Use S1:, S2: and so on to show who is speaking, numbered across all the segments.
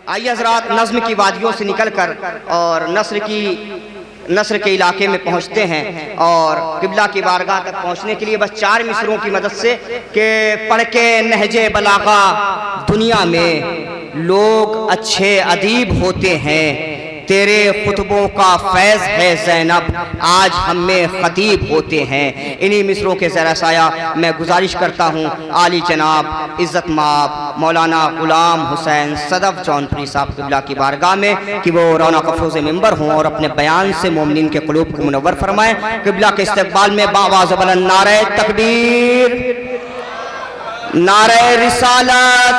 S1: आइए हज़रात, नज़्म की वादियों से निकलकर और नस्र के इलाके में पहुंचते हैं और किबला की बारगाह तक पहुंचने के लिए बस 4 मिसरों की मदद से के पढ़ के नहजे बलागा दुनिया में लोग अच्छे अदीब होते हैं, तेरे खुतबों का फैज़ है ज़ैनब, आज हम में खतीब होते हैं। इन्हीं मिसरों के ज़रा साया मैं गुजारिश करता हूँ आली जनाब इज़्ज़त माब मौलाना ग़ुलाम हुसैन सदफ़ जौनपुरी साहब किबला की बारगाह में कि वो रौनक अफ़रोज़ मिंबर हों और अपने बयान से मोमिनीन के क़ुलूब को मुनव्वर फरमाएँ। किबला के इस्तक़बाल में बावाज़ बुलंद नारे तकबीर, नारे रिसालत,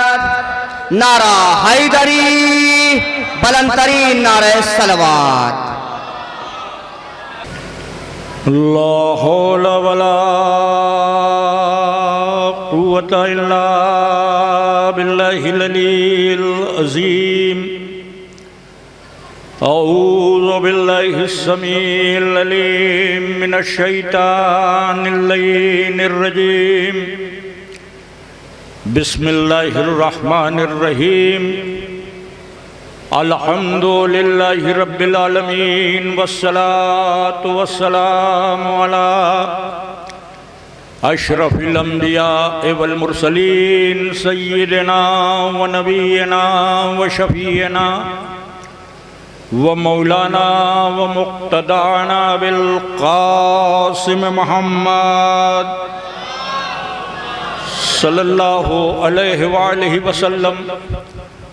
S1: नारा हैदरी, बुलंदतरीन नारे सलवात।
S2: ला हौला वला कुव्वता इल्ला बिल्लाहिल अलील अज़ीम। औज़ु बिल्लाहिस समीइल अलीम मिनश शैतानिर रजीम। बिस्मिल्लाहिर रहमानिर रहीम। अल्हम्दुलिल्लाहि रब्बिल आलमीन वस्सलातु वस्सलामु अला अशरफिल अंबिया वल मुरसलीन सय्यिदिना व नबियना व शफीना व मौलाना व मुक़्तदाना बिल क़ासिम मुहम्मद सल्लल्लाहु अलैहि व आलिहि वसल्लम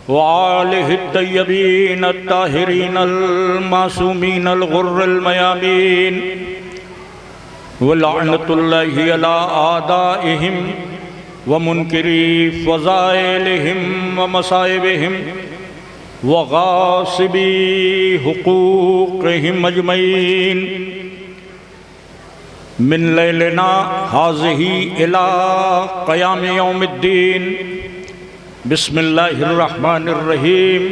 S2: व आलिहि तय्यबीन अत्ताहिरीन अल-मासूमीन अल-गुर्रिल मयामीन व लअनतुल्लाहि अला आदाइहिम व मुनकिरी फ़ज़ाइलिहिम व मसाइबिहिम व गासिबी हुकूक़िहिम अजमईन मिन लैलिना हाज़िही इला क़याम यौमिद्दीन। बिस्मिल्लाहिर रहमानिर रहीम।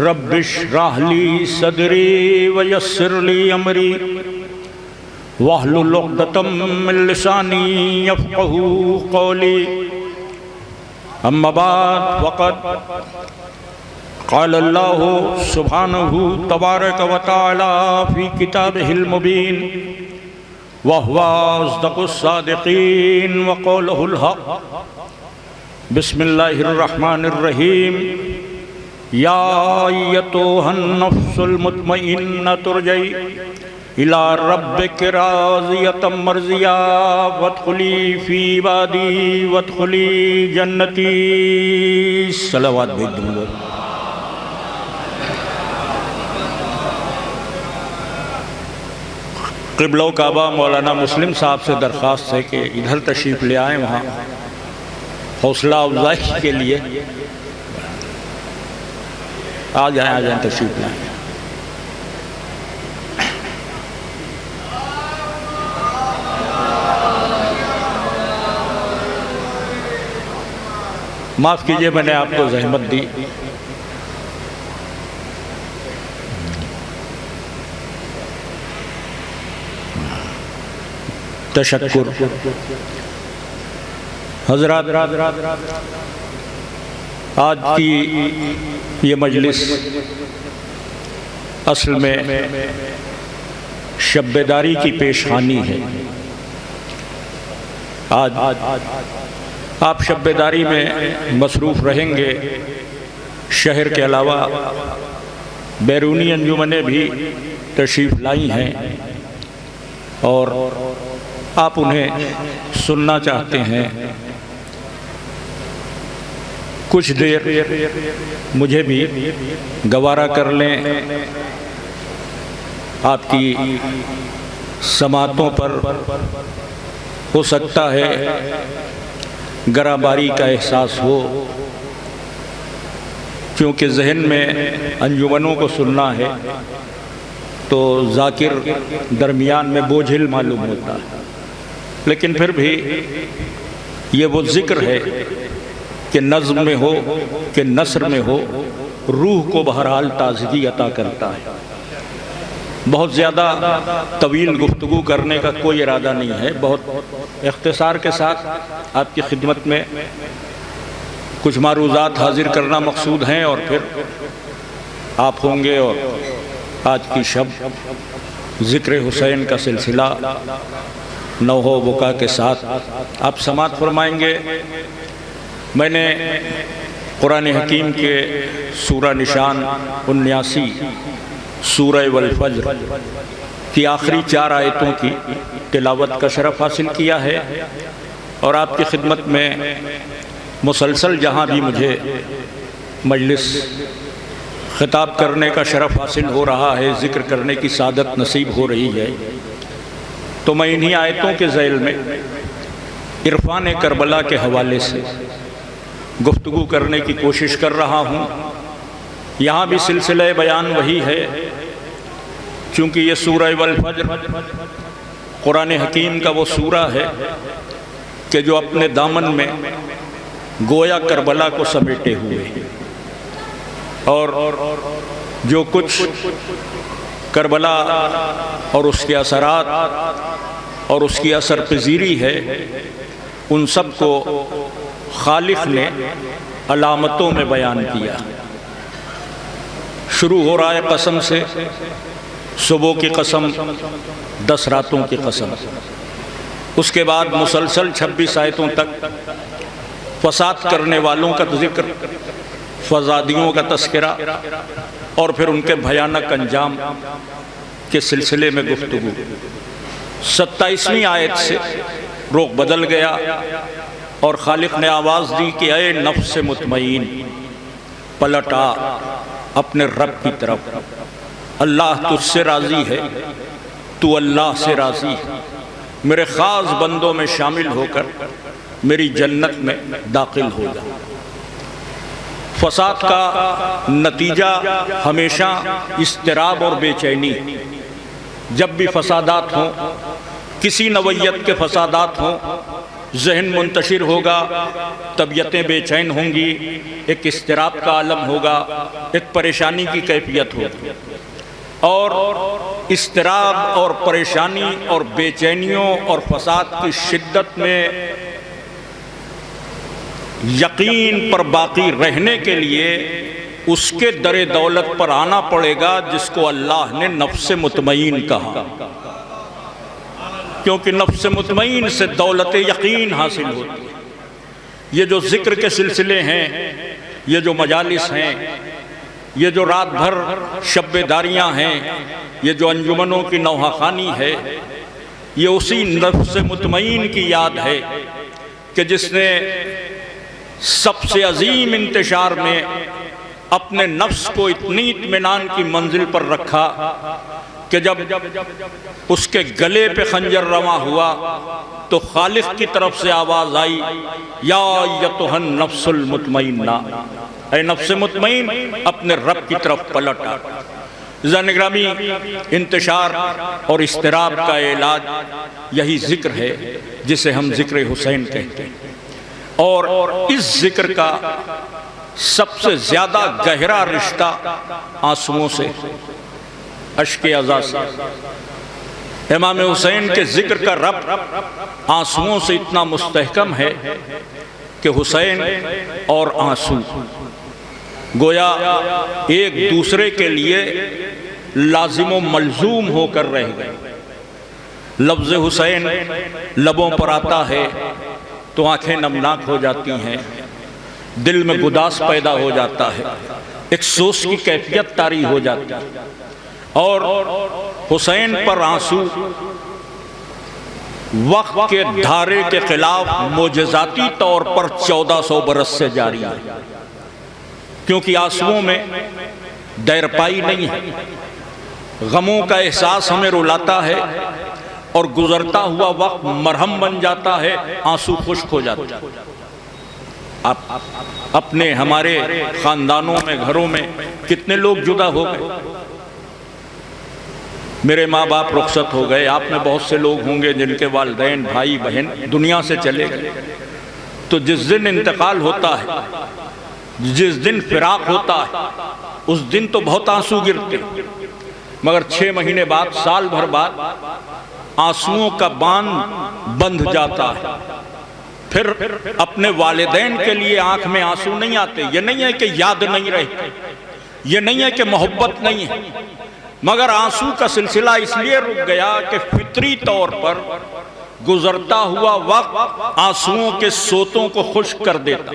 S2: रब्बिश्रह ली सदरी व यस्सिर ली अमरी वहलुल उक़दतम मिन लिसानी यफ़क़हू क़ौली। अम्मा बाद फ़क़द क़ाल अल्लाहु सुब्हानहु तबारक व तआला फ़ी किताबिहिल मुबीन व हुवा अस्दक़ुस सादिक़ीन व क़ौलुहुल हक़। बिस्मिल्लाहिर रहमानिर रहीम। या अय्यतुहन नफ्सुल मुतमइन्ना तुरजई इला रब्बिक राज़ियतम मर्ज़िया वदख़ुली फ़ी इबादी वदख़ुली जन्नती। सलावत भेज दूँगा। क़िबला काबा मौलाना मुस्लिम साहब से दरख्वास्त है कि इधर तशरीफ़ ले आएँ, वहाँ हौसला अफजाई के लिए आ जाएँ तशरीफ़ लाएँ। माफ़ कीजिए मैंने आपको ज़हमत दी। तशक्कुर। हज़रात, आज की ये मजलिस असल में शब-ए-दारी की पेशखानी है। आज आप शब-ए-दारी में मसरूफ़ रहेंगे। शहर के अलावा बैरूनी अंजुमनें भी तशरीफ़ लाई हैं और आप उन्हें सुनना चाहते हैं। कुछ देर मुझे भी गवारा कर लें। आपकी समातों पर हो सकता है गराबारी का एहसास हो, क्योंकि जहन में अंजुमनों को सुनना है तो जाकिर दरमियान में बोझिल मालूम होता है। लेकिन फिर भी ये वो ज़िक्र है कि नज़्म में हो कि नस्र में हो, रूह को बहरहाल ताज़गी अता करता है। बहुत ज़्यादा तवील गुफ्तगू करने का कोई इरादा नहीं है। बहुत इख्तिसार के साथ आपकी खिदमत में कुछ मारूज़ात हाजिर करना मकसूद हैं और फिर आप होंगे और आज की शब ज़िक्र हुसैन का सिलसिला नौहो बुका के साथ आप समाअत फरमाएंगे। मैंने कुरान हकीम के सूरा निशान 79 सूरह वल फज्र की आखिरी 4 आयतों की तिलावत का शरफ़ हासिल किया है और आपकी खिदमत में मुसलसल जहाँ भी मुझे मजलिस खिताब करने का शरफ़ हासिल हो रहा है, ज़िक्र करने की सादत नसीब हो रही है, तो मैं इन्हीं आयतों के ज़ैल में इरफ़ान करबला के हवाले से गुफ्तगू करने की कोशिश कर रहा हूँ। यहाँ भी सिलसिला बयान वही है, चूँकि ये सूरह वल फज्र कुरान हकीम का वो सूरा है कि जो अपने दामन में गोया करबला को समेटे हुए है और जो कुछ करबला और उसके असरात और उसकी असर पज़ीरी है, उन सब को खालिक ने अलामतों में बयान किया। शुरू हो रहा है कसम से, सुबह की कसम, 10 रातों की कसम। उसके बाद मुसलसल 26 आयतों तक फसाद करने वालों का जिक्र, फसादियों का तस्करा और फिर उनके भयानक अंजाम के सिलसिले में गुफ्तगू। 27वीं आयत से रुख बदल गया और खालिक ने आवाज़ दी कि ऐ नफ्स मुतमईन, पलट आ अपने रब की तरफ। अल्लाह तुझसे राज़ी है, तू अल्लाह से राज़ी है। मेरे ख़ास बंदों में शामिल होकर मेरी जन्नत में दाखिल हो जा। फसाद का नतीजा हमेशा इस्तिराब और बेचैनी। जब भी फसादात हों, किसी नवैयत के फसादात हों, जहन मुंतशिर होगा, तबीयतें बेचैन होंगी, एक इस्तिराब का आलम होगा, एक परेशानी की कैफियत होगी। और इस्तिराब और परेशानी और बेचैनियों और फसाद की शिद्दत में यकीन पर बाकी रहने के लिए उसके दरे दौलत पर आना पड़ेगा जिसको अल्लाह ने नफ्स मुतमईन कहा, क्योंकि नफ्स मुतमईन से दौलत यकीन हासिल होती है। ये जो ज़िक्र के सिलसिले हैं, ये जो मजालिस हैं, ये जो रात भर शब्बेदारियाँ हैं, ये जो अंजुमनों की नौहाखानी है, ये उसी नफ्स मुतमईन की याद है कि जिसने सबसे अजीम इंतशार में अपने नफ्स को इतनी इत्मीनान की मंजिल पर रखा कि जब उसके गले पे खंजर रवा हुआ तो खालिक की तरफ से आवाज़ आई, या अय्यतुहन नफ्सुल मुतमइन्ना, ऐ नफ्स मुतमईन अपने रब की तरफ पलट आ। ज़ानिगरामी, इंतशार और इस्तिराब का इलाज यही ज़िक्र है जिसे हम ज़िक्र हुसैन कहते हैं। और इस ज़िक्र का सबसे ज़्यादा गहरा रिश्ता आंसुओं से, अश्के अज़ा से। इमाम हुसैन के ज़िक्र का रब्त आंसुओं से इतना मुस्तहकम है कि हुसैन और आंसू गोया एक दूसरे के लिए लाजिम व मलजूम होकर रह गए। लफ्ज़ हुसैन लबों पर आता है तो आंखें नमनाक हो जाती हैं, दिल में गुदास पैदा हो जाता है, एक सोच की कैफियत तारी हो जाती है। और हुसैन पर आंसू वक्त के धारे के खिलाफ मोजज़ाती तौर पर 1400 बरस से जारी है, क्योंकि आंसुओं में दैरपाई नहीं है। गमों का एहसास हमें रुलाता है और गुजरता हुआ वक्त मरहम बन जाता है, आंसू खुश्क हो जाते हैं। आप अपने हमारे खानदानों में, घरों में कितने लोग जुदा हो गए। मेरे माँ बाप रुखसत हो गए, आप में बहुत से लोग होंगे जिनके वालिदैन, भाई बहन दुनिया से चले गए। तो जिस दिन इंतकाल होता है, जिस दिन फिराक होता है, उस दिन तो बहुत आंसू गिरते, मगर 6 महीने बाद, साल भर बाद आंसुओं का बांध बंध जाता है। फिर अपने वालिदैन के लिए आंख में आंसू नहीं आते। ये नहीं है कि याद नहीं रहती, ये नहीं है कि मोहब्बत नहीं है, मगर आंसू का सिलसिला इसलिए रुक गया कि फितरी तौर पर गुजरता हुआ वक्त आंसुओं के सोतों को खुश्क कर देता।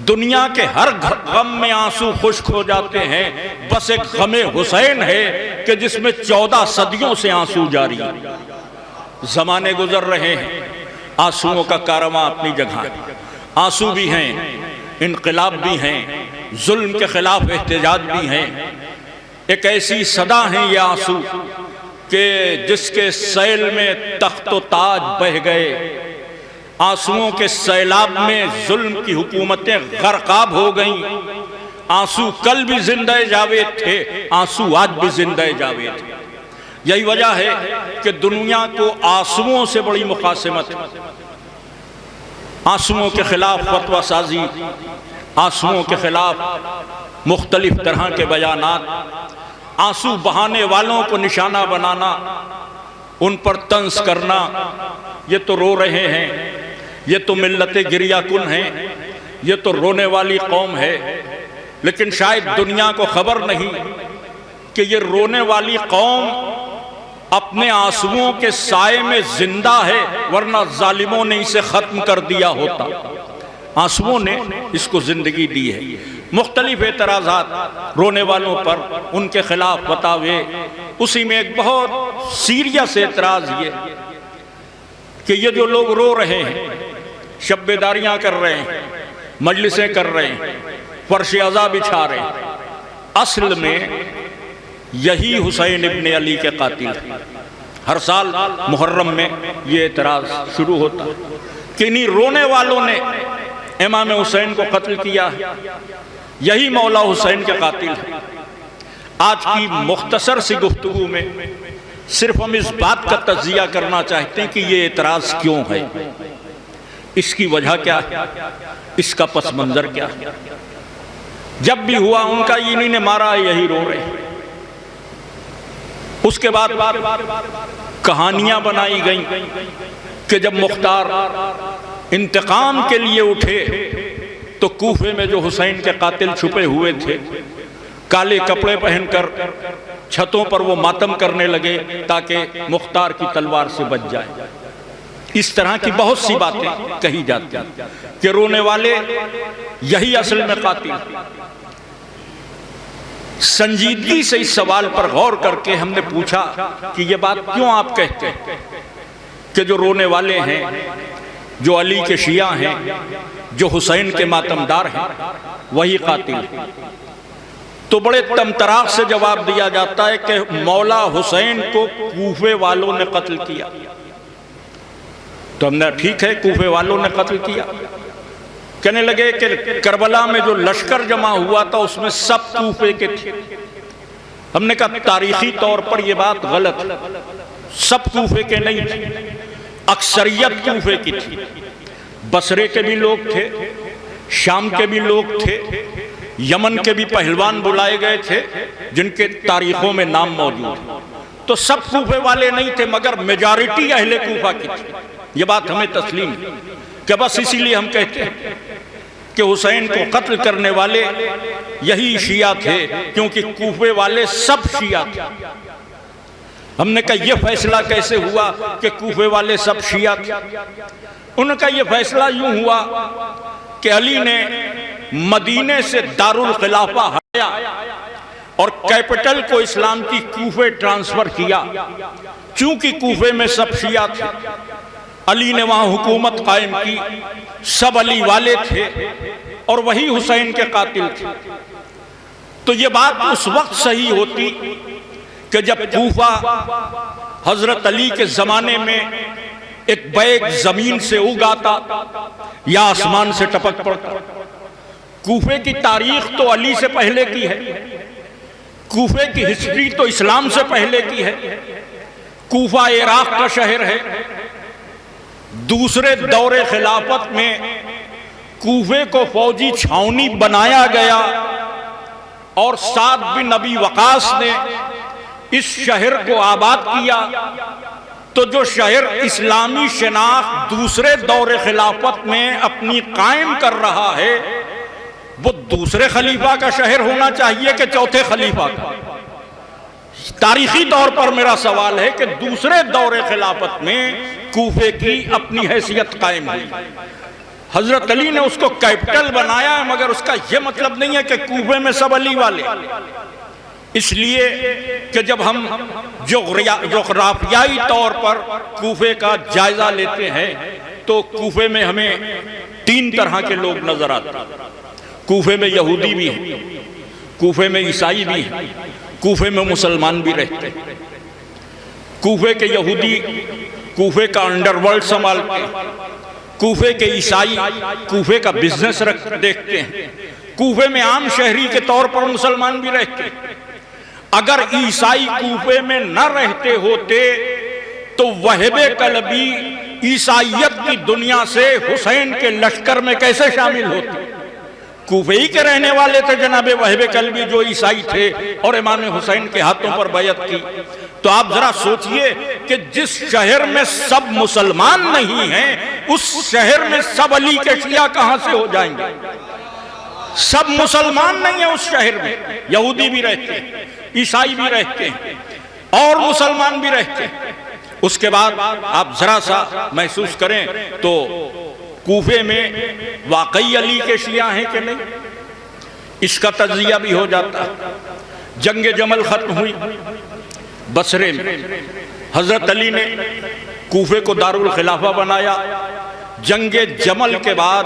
S2: दुनिया के हर गम में आंसू खुश्क हो जाते हैं, बस एक गमे हुसैन है कि जिसमें 14 सदियों से आंसू जारी है। जमाने गुजर रहे हैं, आंसुओं का कारवां अपनी जगह है। आंसू भी हैं, इनकलाब भी हैं, जुल्म के खिलाफ एहतजाज भी हैं। एक ऐसी सदा है ये आंसू कि जिसके सैल में तख्त व ताज बह गए। आंसुओं के सैलाब में जुल्म की हुकूमतें गरकाब हो गईं। आंसू कल भी जिंदा जावेद थे, आंसू आज भी जिंदा जावेद थे। यही वजह है कि दुनिया को आंसुओं से बड़ी मुखासिमत है। आंसुओं के खिलाफ फतवा साजी, आंसुओं के खिलाफ मुख्तलिफ तरह के बयानात, आंसू बहाने वालों को निशाना बनाना, उन पर तंज करना। ये तो रो रहे हैं, ये तो मिल्लत गिरियाकुन हैं, ये तो रोने वाली कौम है। लेकिन शायद दुनिया को खबर नहीं कि ये रोने वाली कौम अपने आंसुओं के साए में जिंदा है, वरना जालिमों ने इसे खत्म कर दिया होता। आंसुओं ने इसको जिंदगी दी है। मुख्तलिफ एतराज़ात रोने वालों पर, उनके खिलाफ बतावे। उसी में एक बहुत सीरियस एतराज़ ये कि ये जो लोग रो रहे हैं, शब्बेदारियाँ कर रहे हैं, मजलिसें कर रहे हैं, फर्श अज़ा बिछा रहे हैं, असल में यही हुसैन इब्ने अली के कातिल हैं। हर साल मुहर्रम में ये एतराज़ शुरू होता है कि इन्हीं रोने वालों ने इमाम हुसैन को कत्ल किया है, यही मौला हुसैन के कातिल है। आज की मुख्तसर सी गुफ्तगू में सिर्फ हम इस बात का तज्जिया करना चाहते हैं कि ये एतराज़ क्यों है, इसकी वजह क्या है, इसका पस मंज़र क्या है। जब भी हुआ उनका इन्हीं ने मारा, यही रो रहे हैं। उसके बाद कहानियां बनाई गई कि जब मुख्तार इंतकाम के लिए उठे तो कूफे में जो हुसैन के कातिल छुपे हुए थे, काले कपड़े पहनकर छतों पर वो मातम करने लगे ताकि मुख्तार की तलवार से बच जाए। इस तरह की बहुत सी बातें कही जाती हैं कि रोने वाले यही असल में कातिल। संजीदगी से इस सवाल पर गौर करके हमने पूछा कि ये बात क्यों आप कहते हैं कि जो रोने वाले हैं, जो अली के शिया हैं, जो हुसैन के मातमदार हैं, वही कातिल। तो बड़े तमतराक से जवाब दिया जाता है कि मौला हुसैन को कूफे वालों ने कत्ल किया। तो हमने ठीक है, कूफे वालों ने कत्ल किया। कहने लगे कि करबला में जो लश्कर जमा हुआ था उसमें सब कूफे के थे। हमने कहा तारीखी तौर पर यह बात गलत, सब कूफे के नहीं थे, अक्सरियत कूफे की थी। बसरे के भी लोग थे, शाम के भी लोग थे, यमन के भी पहलवान बुलाए गए थे जिनके तारीखों में नाम मौजूद है। तो सब कूफे वाले नहीं थे, मगर मेजॉरिटी अहले कूफा की थी। ये बात हमें तस्लीम है कि बस इसीलिए हम कहते हैं कि हुसैन को कत्ल करने वाले यही शिया थे, क्योंकि कूफे वाले सब शिया थे। हमने कहा यह फैसला कैसे हुआ कि कूफे वाले सब शिया थे? उनका यह फैसला यूं हुआ कि अली ने मदीने से दारुल खिलाफा हटाया और कैपिटल को इस्लाम की कूफे ट्रांसफर किया। चूंकि कूफे में सब शिया थे, अली ने वहां हुकूमत कायम की, सब अली वाले थे और वही हुसैन के कातिल थे। तो ये बात उस वक्त सही होती कि जब कूफा हजरत अली के जमाने में एक बैग जमीन से उग आता या आसमान से टपक पड़ता। कूफे की तारीख तो अली से पहले की है, कूफे की हिस्ट्री तो इस्लाम से पहले की है। कूफा इराक का शहर है। दूसरे दौरे खिलाफत में कूफे को फौजी छावनी बनाया गया और साद बिन नबी वकास ने इस शहर को आबाद किया तो जो शहर इस्लामी शनाख्त दूसरे दौरे खिलाफत में अपनी कायम कर रहा है, वो दूसरे खलीफा का शहर होना चाहिए कि चौथे खलीफा का? तारीखी तौर पर मेरा सवाल है कि दूसरे दौरे खिलाफत में कूफे की अपनी हैसियत कायम हुई। हजरत अली ने उसको कैपिटल बनाया है, मगर उसका यह मतलब नहीं है कि कूफे में सब अली वाले। इसलिए कि जब हम जोग्राफियाई तौर पर कूफे का जायजा लेते हैं तो कूफे में हमें 3 तरह के लोग नजर आते हैं। कूफे में यहूदी भी हैं, कूफे में ईसाई भी हैं, कूफे में मुसलमान भी रहते हैं। कूफे के यहूदी कूफे का अंडरवर्ल्ड संभालते हैं, कूफे के ईसाई कूफे का बिजनेस देखते हैं, कूफे में आम शहरी के तौर पर मुसलमान भी रहते हैं। अगर ईसाई कूफे में न रहते होते तो वहबे कलबी ईसाइयत की दुनिया से हुसैन के लश्कर में कैसे शामिल होते? कूफे ही के रहने वाले थे जनाबे वहबे कलबी, जो ईसाई थे और इमाम हुसैन के हाथों पर बैयत की। तो आप जरा सोचिए कि जिस शहर में सब मुसलमान नहीं हैं, उस शहर में सब अली के शिया कहां से हो जाएंगे? सब मुसलमान नहीं है उस शहर में, यहूदी भी रहते हैं, ईसाई भी रहते हैं और मुसलमान भी रहते हैं। उसके बाद आप जरा सा महसूस करें तो कूफे में वाकई अली के शिया हैं कि नहीं, इसका तज्जिया भी हो जाता है। जंग जमल खत्म हुई बसरे में, हजरत अली ने कूफे को दारुल खिलाफा बनाया। जंग जमल के बाद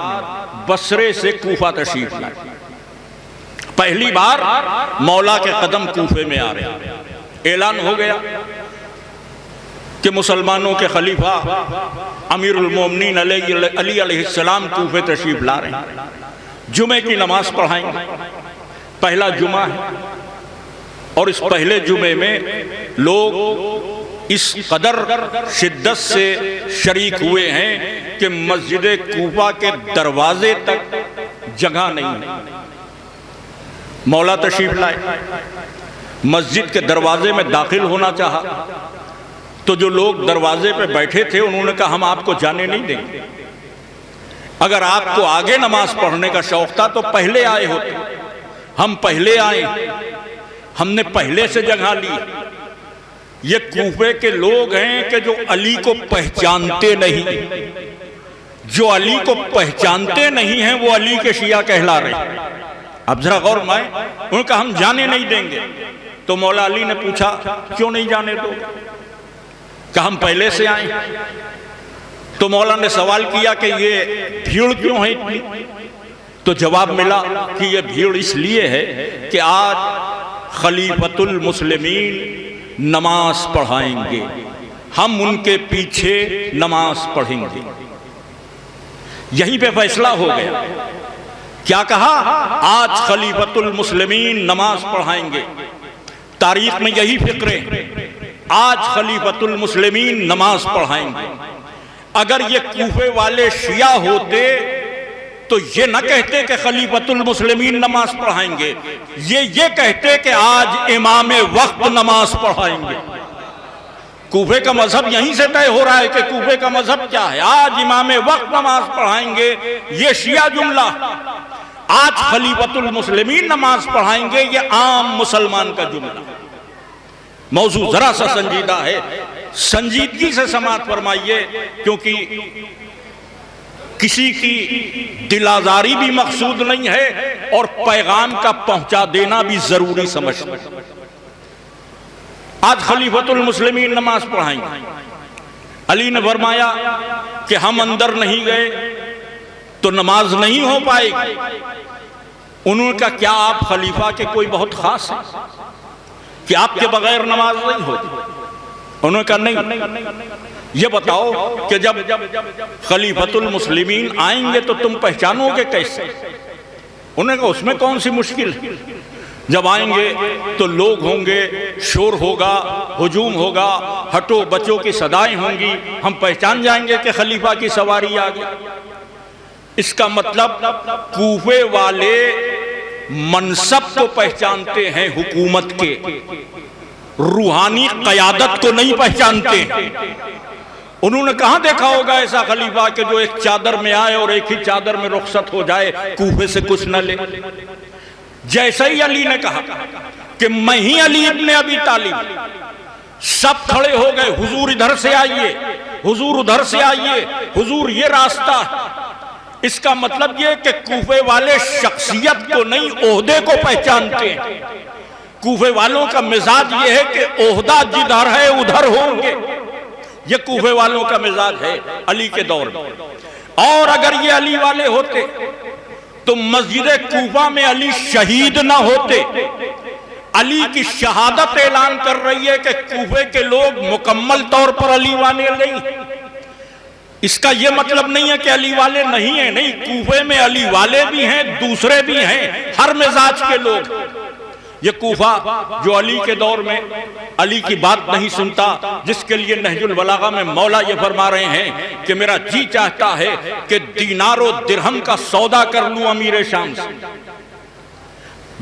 S2: बसरे से कूफा तशरीफ लाए। पहली बार मौला के कदम कूफे में आ रहे हैं। ऐलान हो गया कि मुसलमानों के खलीफा अमीरुल मोमिनीन अली अलैहिस्सलाम कूफे तशरीफ ला रहे हैं, जुमे की नमाज पढ़ाएंगे। पहला जुमा है और इस पहले जुमे में लोग इस कदर शिद्दत से शरीक हुए हैं कि मस्जिद कूफा के दरवाजे तक जगह नहीं है। मौला तशरीफ लाए, मस्जिद के दरवाजे में दाखिल होना चाहा तो जो लोग दरवाजे पे बैठे थे उन्होंने कहा हम आपको जाने नहीं देंगे। अगर आपको आगे नमाज पढ़ने का शौक था तो पहले आए होते। हम पहले आए, हमने पहले से जगह ली। ये कूफे के लोग हैं कि जो अली को पहचानते नहीं, जो अली को पहचानते नहीं हैं वो अली के शिया कहला रहे हैं। अब जरा गौर में, उनका हम जाने नहीं देंगे। तो मौला अली ने पूछा क्यों नहीं जाने दो? कहा हम पहले से आए। तो मौला ने सवाल किया कि ये भीड़ क्यों है इतनी? तो जवाब मिला कि ये भीड़ इसलिए है कि आज खलीफतुल मुस्लिमीन नमाज पढ़ाएंगे, हम उनके पीछे नमाज पढ़ेंगे। यहीं पे फैसला हो गया। क्या कहा? आज खलीफतुल मुस्लिमीन नमाज पढ़ाएंगे। तारीख में यही फिक्र है, आज खलीफतुल मुस्लिमीन नमाज पढ़ाएंगे। अगर ये कूफे वाले शिया होते तो ये न कहते कि खलीफतुल मुस्लिमीन नमाज पढ़ाएंगे, ये कहते कि आज इमाम वक्त नमाज पढ़ाएंगे। कूफे का मजहब यहीं से तय हो रहा है कि कूफे का मजहब क्या है। आज इमाम वक्त नमाज पढ़ाएंगे, ये शिया जुमला। आज खलीफतुल मुस्लिमीन नमाज पढ़ाएंगे, ये आम मुसलमान का जुमला। मौजू जरा सा संजीदा है, संजीदगी से समाअत फरमाइए, क्योंकि किसी की दिलाजारी भी मकसूद नहीं है और पैगाम का पहुंचा देना भी जरूरी समझते हैं। आज खलीफतुल मुस्लिमीन नमाज पढ़ाएंगे। अली ने फरमाया कि हम अंदर नहीं गए तो नमाज नहीं हो पाएगी। उन्होंने कहा क्या आप खलीफा के कोई बहुत खास हैं कि आपके बगैर नमाज नहीं होती? उन्होंने कहा नहीं। ये बताओ कि जब खलीफतुल मुस्लिमीन आएंगे तो तुम पहचानोगे कैसे? उन्होंने कहा उसमें कौन सी मुश्किल है। जब आएंगे तो लोग होंगे, शोर होगा, हुजूम होगा, हटो बच्चों की सदाएं होंगी, हम पहचान जाएंगे कि खलीफा की सवारी आ गई। इसका मतलब कूफे वाले मनसब को पहचानते हैं हुकूमत के। रूहानी क़यादत को नहीं पहचानते। उन्होंने कहाँ देखा होगा ऐसा खलीफा कि जो एक चादर में आए और एक ही चादर में रुखसत हो जाए, कूफे से कुछ न ले। जैसे ही अली ने कहा कि मैं ही अली इब्ने अबी तालिब, सब खड़े हो गए, हुजूर इधर से आइए, हुजूर उधर से आइए, हुजूर ये रास्ता। इसका मतलब ये कि कूफे वाले शख्सियत को नहीं, ओहदे को पहचानते हैं। कूफे वालों का मिजाज ये है कि ओहदा जिधर है उधर होंगे। ये कूफे वालों का मिजाज है अली के दौर में। और अगर ये अली वाले होते तो मस्जिद कूफा में अली शहीद ना होते। अली की शहादत ऐलान कर रही है कि कूफे के लोग मुकम्मल तौर पर अली वाले नहीं। इसका यह मतलब नहीं है कि अली वाले नहीं है, नहीं, कूफे में अली वाले भी हैं, दूसरे भी हैं, हर मिजाज के लोग। ये कूफा जो अली के दौर में अली की बात नहीं सुनता, जिसके लिए नहजुल बलागा में मौला ये फरमा रहे हैं कि मेरा जी चाहता है कि दीनारो दिरहम का सौदा कर लूं अमीर शाम से।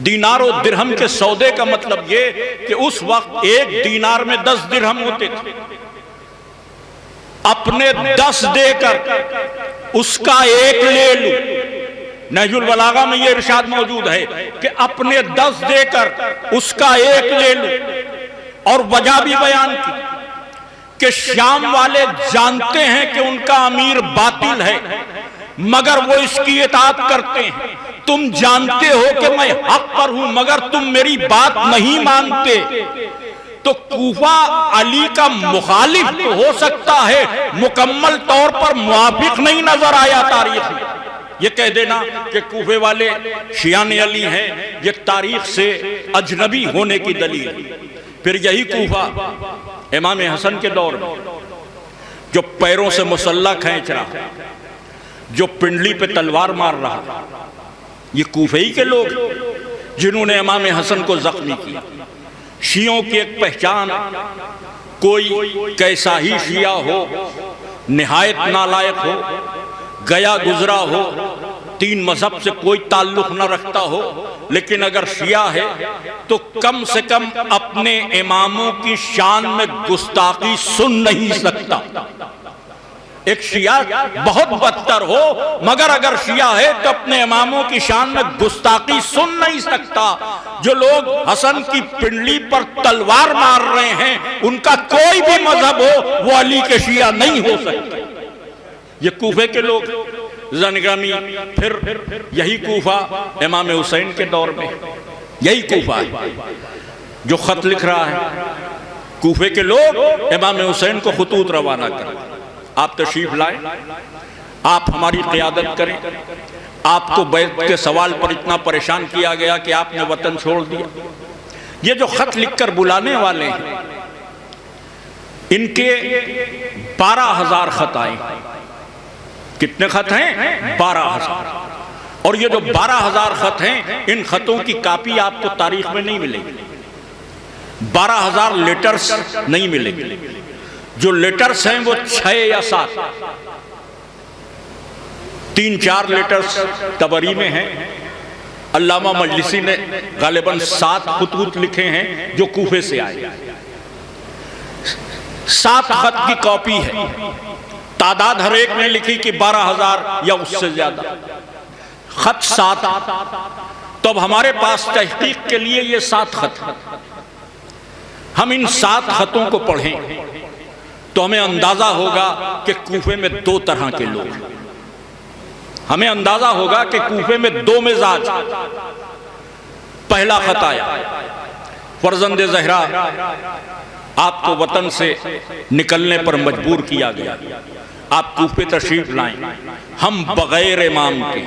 S2: दीनारो दिरहम के सौदे का मतलब ये कि उस वक्त एक दीनार में 10 दिरहम होते थे। अपने 10 देकर उसका एक ले लूं। नहजुल बलागा में यह इरशाद मौजूद है कि अपने 10 देकर उसका एक ले लूं। और वजह भी बयान की कि शाम वाले जानते हैं कि उनका अमीर बातिल है, मगर वो इसकी इताअत करते हैं। तुम जानते हो कि मैं हक पर हूं, मगर तुम मेरी बात नहीं मानते। तो कूफा अली का मुखालिफ तो हो सकता है, मुकम्मल तौर पर मुआफिक नहीं नजर आया तारीख में। ये कह देना कि कूफे वाले शियाने अली हैं, ये तारीख से अजनबी होने की दलील। फिर यही कूफा इमाम हसन के दौर में जो पैरों से मुसल्ला खींच रहा, जो पिंडली पे तलवार मार रहा, ये कूफे ही के लोग जिन्होंने इमाम हसन को जख्मी किया। शियों की एक पहचान, कोई कैसा ही शिया हो, निहायत नालायक हो, गया गुजरा हो, तीन मजहब से कोई ताल्लुक न रखता हो, लेकिन अगर शिया है तो कम से कम अपने इमामों की शान में गुस्ताखी सुन नहीं सकता। एक शिया बहुत बदतर हो, मगर अगर शिया है तो अपने इमामों की शान में गुस्ताखी सुन नहीं सकता। जो लोग हसन की पिंडली पर तलवार मार रहे हैं, उनका कोई भी मजहब हो, वो अली के शिया नहीं हो सकते। ये कूफे के लोग जनगामी। फिर यही कूफा इमाम हुसैन के दौर में, यही कूफा है जो खत लिख रहा है। कूफे के लोग इमाम हुसैन को खतूत रवाना करें, आप तशरीफ लाएं, आप हमारी क़यादत करें। आपको बैत के सवाल पर इतना परेशान किया गया कि आपने वतन छोड़ दिया। ये जो खत लिखकर बुलाने वाले हैं, इनके 12,000 खत आए। कितने खत हैं? 12,000। और ये जो 12,000 खत हैं, इन खतों की कापी आपको तारीख में नहीं मिलेगी। 12,000 लेटर्स नहीं मिलेंगे। जो लेटर्स हैं वो 6 या 7, 3-4 लेटर्स तबरी में हैं। अल्लामा मजलिसी ने गालिबन 7 खतूत लिखे हैं जो कूफे से आए। 7 खत की कॉपी है। तादाद हर एक ने लिखी कि 12,000 या उससे ज्यादा। खत 7। तो अब हमारे पास तहकीक के लिए ये 7 खत। हम इन 7 खतों को पढ़ें तो हमें अंदाजा होगा कि कूफे में 2 तरह के लोग हैं। हमें अंदाजा होगा कि कूफे में 2 मिजाज। पहला खत आया, फर्जंद ज़हरा आपको वतन से निकलने पर मजबूर किया गया, आप कूफे तशरीफ लाएं। हम बगैर इमाम के,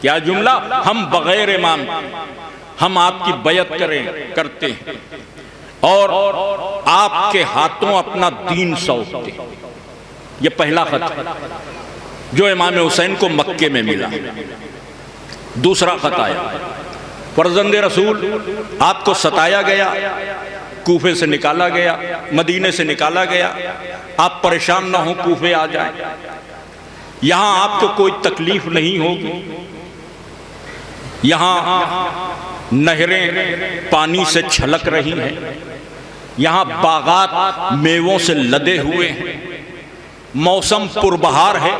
S2: क्या जुमला, हम बगैर इमाम के, हम आपकी बैत करते हैं और आपके हाथों अपना दीन सौंपते। ये पहला खत जो इमाम हुसैन को मक्के में मिला। दूसरा खत आया, फर्जंद रसूल आपको सताया गया, कूफे से निकाला गया, मदीने से निकाला गया, आप परेशान ना हो, कूफे आ जाएं, यहां आपको कोई तकलीफ नहीं होगी। यहां नहरें पानी से छलक रही हैं, यहाँ बागात मेवों से लदे हुए हैं, मौसम पुरबहार है,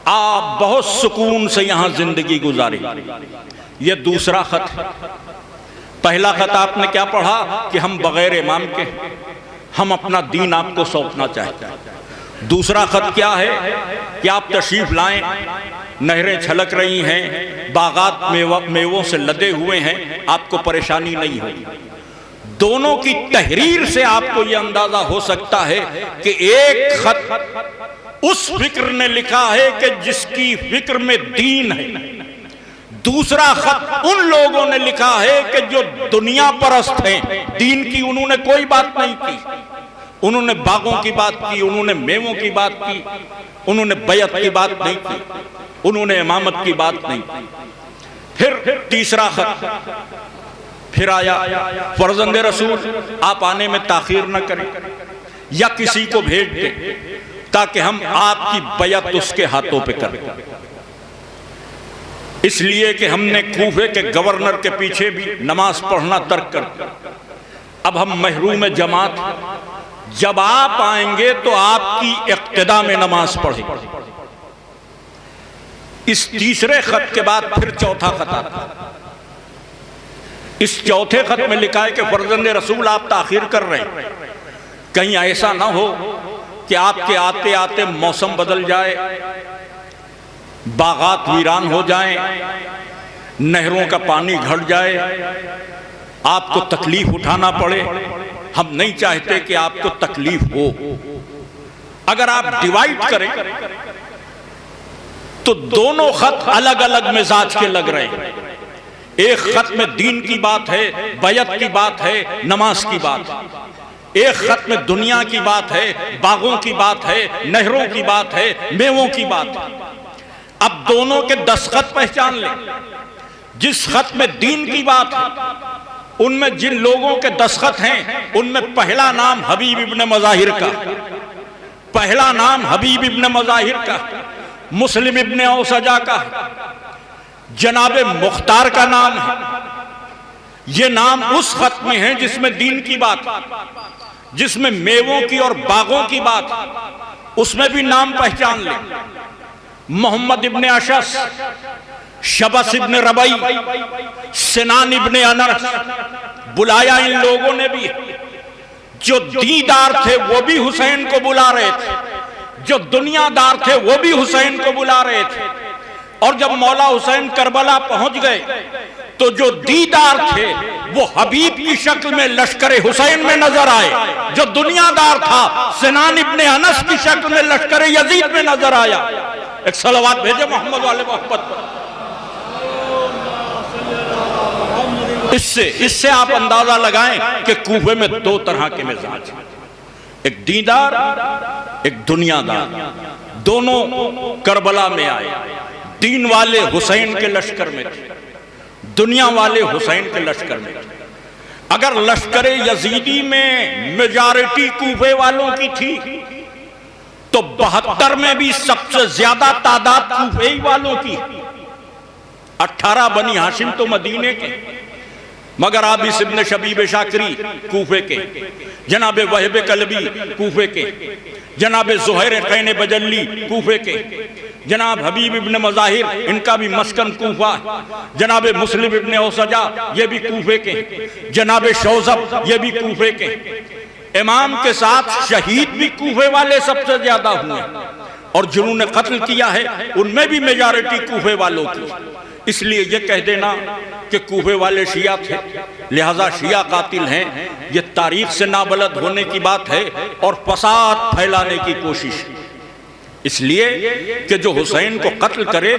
S2: आप बहुत सुकून से यहाँ जिंदगी गुजारे। ये दूसरा खत है। पहला खत आपने क्या पढ़ा कि हम बगैर इमाम के हम अपना दीन आपको सौंपना चाहते हैं। दूसरा खत क्या है कि आप तशरीफ लाएं, नहरें छलक रही हैं, बागात मेवों से लदे हुए हैं, आपको परेशानी नहीं होगी। दोनों की तहरीर से आपको यह अंदाजा हो सकता है कि एक खत उस फिक्र ने लिखा है कि जिसकी फिक्र में दीन है, दूसरा खत उन लोगों ने लिखा है कि जो दुनिया परस्त हैं, दीन की उन्होंने कोई बात नहीं की। उन्होंने बागों की बात की, उन्होंने मेवों की बात की, उन्होंने बैत की बात नहीं की, उन्होंने इमामत की बात नहीं की। फिर तीसरा खत फिर आया, फर्जंद रसूल आप आने में ताखीर न करें या किसी को भेज दें ताकि हम आपकी बैत उसके हाथों पे करें। इसलिए कि हमने कूफे के गवर्नर के पीछे भी नमाज पढ़ना तर्क कर दिया। अब हम महरूम जमात, जब आप आएंगे तो आपकी इक्तिदा में नमाज पढ़े। इस तीसरे खत के बाद फिर चौथा खत आता। इस चौथे खत में लिखा है कि फर्जंद रसूल आप ताखीर कर रहे हैं, कहीं ऐसा ना हो कि आपके आते आते मौसम बदल जाए, बागात वीरान हो जाएं, नहरों का पानी घट जाए, आपको तकलीफ उठाना पड़े। हम नहीं चाहते कि आपको तकलीफ हो। अगर आप डिवाइड करें तो दोनों खत अलग अलग मिजाज के लग रहे हैं। एक खत में दीन की बात है, बैत की बात है, नमाज की बात है। एक खत में दुनिया की बात है, बागों की बात है, नहरों की बात है, मेवों की बात है। अब दोनों के दस्तखत पहचान लें। जिस खत में दीन की बात है उनमें जिन लोगों के दस्तखत हैं उनमें पहला नाम हबीब इब्न मज़ाहिर का, पहला नाम हबीब इब्न मज़ाहिर का, मुस्लिम इब्न औसजा का, जनाबे मुख्तार का नाम है। ये नाम उस खत में है जिसमें दीन की बात, जिसमें मेवों की और बागों की बात, उसमें भी नाम पहचान ले। मोहम्मद इब्न अशस, शबस इब्न रबई, सिनान इब्न अनस, बुलाया इन लोगों ने भी। जो दीदार थे वो भी हुसैन को बुला रहे थे, जो दुनियादार थे वो भी हुसैन को बुला रहे थे। और जब मौला हुसैन करबला पहुंच गए तो जो दीदार थे वो हबीब की शक्ल में लश्कर हुसैन में नजर आए, जो दुनियादार था सिनान इब्न अनस की शक्ल में लश्कर यजीद में नजर आया। एक सलावत भेजे मोहम्मद वाले मोहब्बत पर। इससे आप अंदाजा लगाएं कि कूफे में दो तरह के मिजाज हैं, एक दीदार, एक दुनियादार। दोनों करबला में आए। दीन वाले हुसैन के लश्कर में थे, दुनिया वाले हुसैन के लश्कर में थे। अगर लश्कर यजीदी में मेजॉरिटी कूफे वालों की थी तो 72 में भी सबसे ज्यादा तादाद कूफे वालों की। 18 बनी हाशिम तो मदीने के, मगर आबिस इब्न शबीब शाकरी कूफे के, जनाबे वहब कलबी कूफे के, जनाबे ज़ुहैर क़ैन बजल्ली कूफे के, जनाब हबीब इब्न मज़ाहिर इनका भी मस्कन कूफा, जनाबे मुस्लिम इब्न औसजा ये भी कूफे के, जनाबे शौज़ब ये भी कूफे के। इमाम के साथ शहीद भी कूफे वाले सबसे ज्यादा हुए और जिन्होंने कत्ल किया है उनमें भी मेजॉरिटी कूफे वालों की। इसलिए ये कह देना कि कूफे वाले शिया थे लिहाजा शिया कातिल हैं, ये तारीख से नाबलद होने की बात है और फसाद फैलाने की कोशिश। इसलिए कि जो हुसैन को कत्ल करे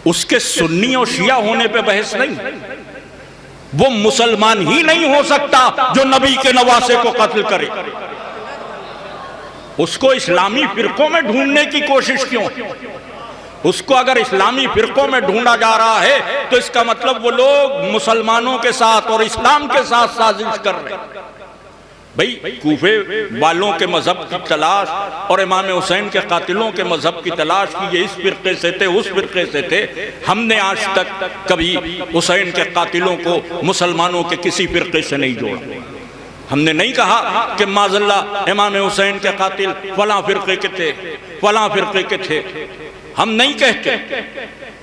S2: उसके सुन्नी और शिया होने पे बहस नहीं, वो मुसलमान ही नहीं हो सकता जो नबी के नवासे को कत्ल करे। उसको इस्लामी फिरकों में ढूंढने की कोशिश क्यों? उसको अगर इस्लामी फिरकों में ढूंढा जा रहा है तो इसका मतलब वो लोग मुसलमानों के साथ और इस्लाम के साथ साजिश कर रहे हैं। भाई कूफे वालों के मजहब की तलाश और इमाम हुसैन के कातिलों के मजहब की तलाश की, ये इस फिरके से थे उस फिरके से थे। हमने आज तक कभी हुसैन के कातिलों को मुसलमानों के किसी फिरके से नहीं जोड़ा। हमने नहीं कहा कि माज़ल्ला इमाम हुसैन के कातिल फलां फिरके के थे, फलां फिरके के थे। हम नहीं कहते।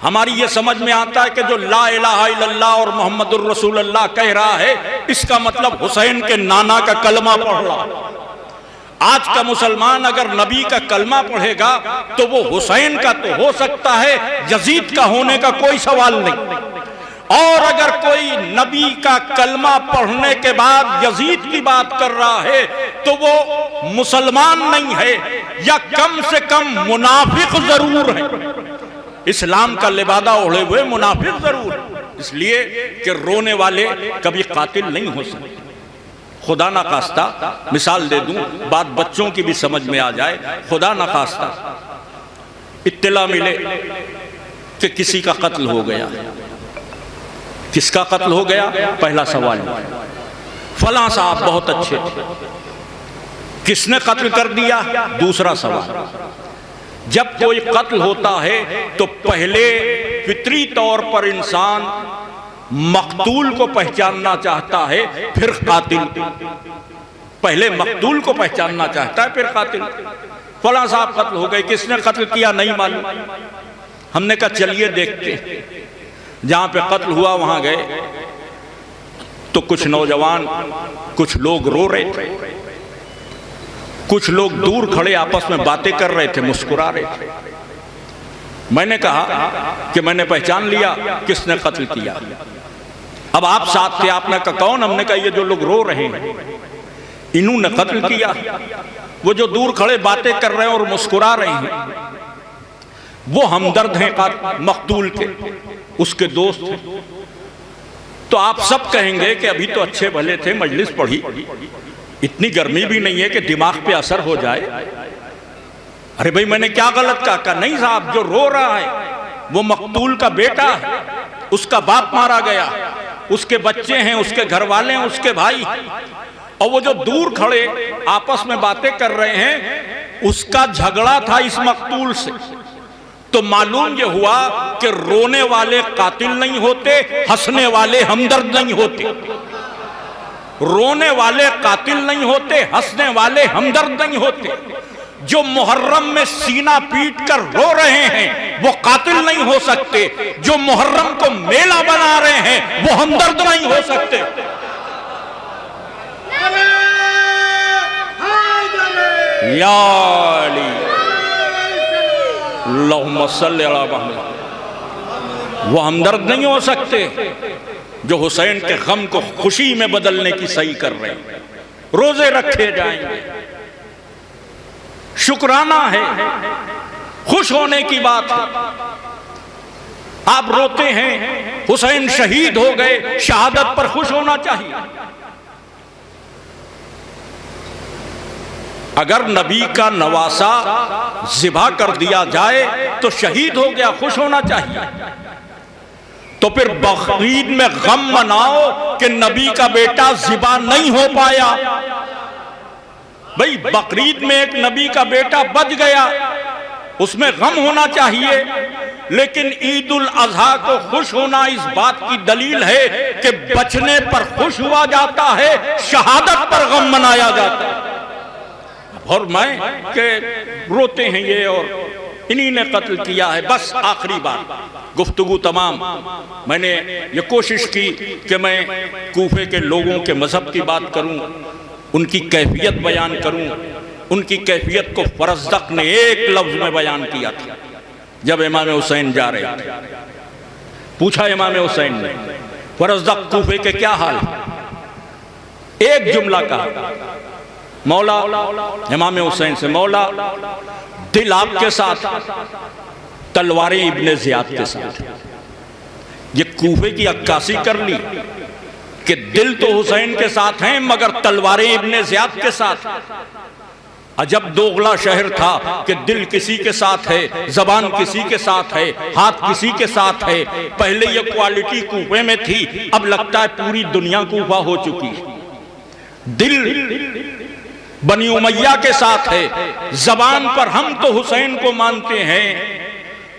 S2: हमारी ये समझ में आता है कि जो ला इलाहा इल्लल्लाह और मोहम्मदुर रसूलुल्लाह कह रहा है, इसका मतलब हुसैन के नाना का कलमा पढ़ रहा। आज का मुसलमान अगर नबी का कलमा पढ़ेगा तो वो हुसैन का तो हो सकता है, यजीद का होने का कोई सवाल नहीं। और अगर कोई नबी का कलमा पढ़ने के बाद यजीद की बात कर रहा है तो वो मुसलमान नहीं है, या कम से कम मुनाफिक जरूर है। इस्लाम का लिबादा ओढ़े हुए मुनाफिक जरूर है। इसलिए कि रोने वाले कभी कातिल नहीं हो सकते। खुदा ना खास्ता मिसाल दे दूं, बात बच्चों की भी समझ में आ जाए। खुदा ना खास्ता इत्तला मिले कि किसी का कत्ल हो गया। किसका कत्ल हो गया? पहला सवाल, फलां साहब बहुत अच्छे थे, किसने कत्ल कर दिया? दूसरा सवाल। जब कोई कत्ल होता है तो पहले फितरी तौर पर इंसान मकतूल को पहचानना चाहता है, फिर कातिल। पहले मकतूल को पहचानना चाहता है, फिर कातिल। फलां साहब कत्ल हो गए, किसने कत्ल किया नहीं मालूम। हमने कहा चलिए देखते। जहां पे कत्ल हुआ वहां गए तो कुछ नौजवान, कुछ लोग रो रहे थे, कुछ लोग दूर खड़े आपस में बातें कर रहे थे, मुस्कुरा रहे थे। मैंने कहा कि मैंने पहचान लिया किसने कत्ल किया। अब आप साथ थे, आपने कहा कौन? हमने कहा ये जो लोग रो रहे हैं इन्होंने कत्ल किया। वो जो दूर खड़े बातें कर रहे हैं और मुस्कुरा रहे हैं वो हमदर्द हैं मकतूल के, उसके दोस्त हैं। तो आप सब कहेंगे कि अभी तो अच्छे भले थे, मजलिस पढ़ी, इतनी गर्मी भी नहीं है कि दिमाग पे असर हो जाए। अरे भाई मैंने क्या गलत कहा? नहीं साहब, जो रो रहा है वो मकतूल का बेटा है, उसका बाप मारा गया, उसके बच्चे हैं, उसके घर वाले हैं, उसके भाई। और वो जो दूर खड़े आपस में बातें कर रहे हैं उसका झगड़ा था इस मकतूल से। तो मालूम ये हुआ कि रोने वाले कातिल नहीं होते, हंसने वाले हमदर्द नहीं होते। रोने वाले कातिल नहीं होते, हंसने वाले हमदर्द नहीं होते। जो मुहर्रम में सीना पीट कर रो रहे हैं वो कातिल नहीं हो सकते। जो मुहर्रम को मेला बना रहे हैं वो हमदर्द नहीं हो सकते। या अली अल्लाहुम्मा सल्ली अला मुहम्मद। वो हमदर्द नहीं हो सकते जो हुसैन के गम को खुशी में बदलने की सही कर रहे हैं। रोजे रखे जाएंगे, शुक्राना है, खुश होने की बात है। आप रोते हैं, हुसैन शहीद हो गए, शहादत पर खुश होना चाहिए। अगर नबी का नवासा ज़िबा कर दिया जाए तो शहीद हो गया, खुश होना चाहिए। तो फिर बकरीद में गम मनाओ कि नबी का बेटा ज़िबा नहीं हो पाया। भाई बकरीद में एक नबी का बेटा बच गया, उसमें गम होना चाहिए। लेकिन ईद उल अजहा को खुश होना इस बात की दलील है कि बचने पर खुश हुआ जाता है, शहादत पर गम मनाया जाता है। और मैं के रोते हैं ये और इन्हीं ने कत्ल किया है। बस आखिरी बात, गुफ्तगू तमाम। मैंने ये कोशिश की कि मैं कूफे के लोगों के मजहब की बात करूं, उनकी कैफियत बयान करूं। उनकी कैफियत को फरज़दक ने एक लफ्ज में बयान किया था जब इमाम हुसैन जा रहे थे। पूछा इमाम हुसैन ने, फरज़दक कूफे के क्या हाल है? एक जुमला कहा मौला, इमाम हुसैन से, मौला दिल आपके साथ, तलवारें इब्ने ज़ियाद के साथ। ये कूफे की अक्कासी कर ली कि दिल तो हुसैन के साथ हैं मगर तलवारें इब्ने ज़ियाद के साथ। अजब दोगला शहर था कि दिल किसी के साथ है, जबान किसी के साथ है, हाथ किसी के साथ है। पहले ये क्वालिटी कूफे में थी, अब लगता है पूरी दुनिया कूफा हो चुकी है। दिल बनी उमैया के साथ है, जबान पर हम तो हुसैन को मानते हैं,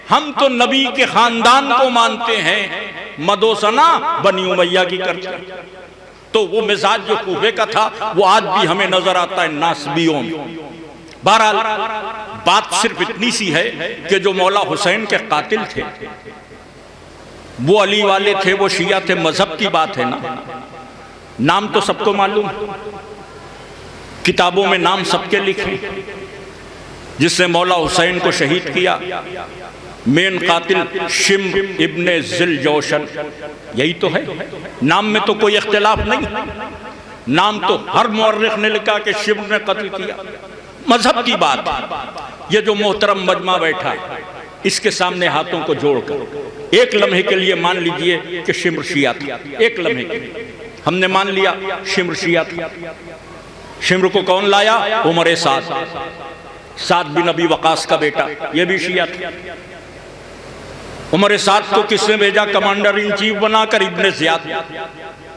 S2: हम तो नबी के खानदान को मानते हैं, मदोसना बनी उमैया की करते हैं। तो वो मिजाज जो कूफे का था वो आज भी हमें नजर आता है नासबियों में। बहरहाल बात सिर्फ इतनी सी है कि जो मौला हुसैन के कातिल थे वो अली वाले थे, वो शिया थे, मजहब की बात है ना। नाम तो सबको मालूम, किताबों में नाम सबके लिखे। जिसने मौला हुसैन को शहीद किया मेन कातिल शिम्र इब्ने जिलजौशन, यही तो है। नाम में तो कोई इख्तिलाफ नहीं, नाम तो हर मुअर्रिख ने लिखा कि शिम्र ने कत्ल किया। मजहब की बात, ये जो मोहतरम मजमा बैठा है इसके सामने हाथों को जोड़कर एक लम्हे के लिए मान लीजिए कि शिम्र शिया था। एक लम्हे के लिए हमने मान लिया शिम्र शिया था। शिम्र को कौन लाया? उमर साद बिन अबी वकास का बेटा, यह भी शिया था। उमर साद को किसने भेजा? कमांडर इन चीफ बनाकर इब्ने ज़ियाद।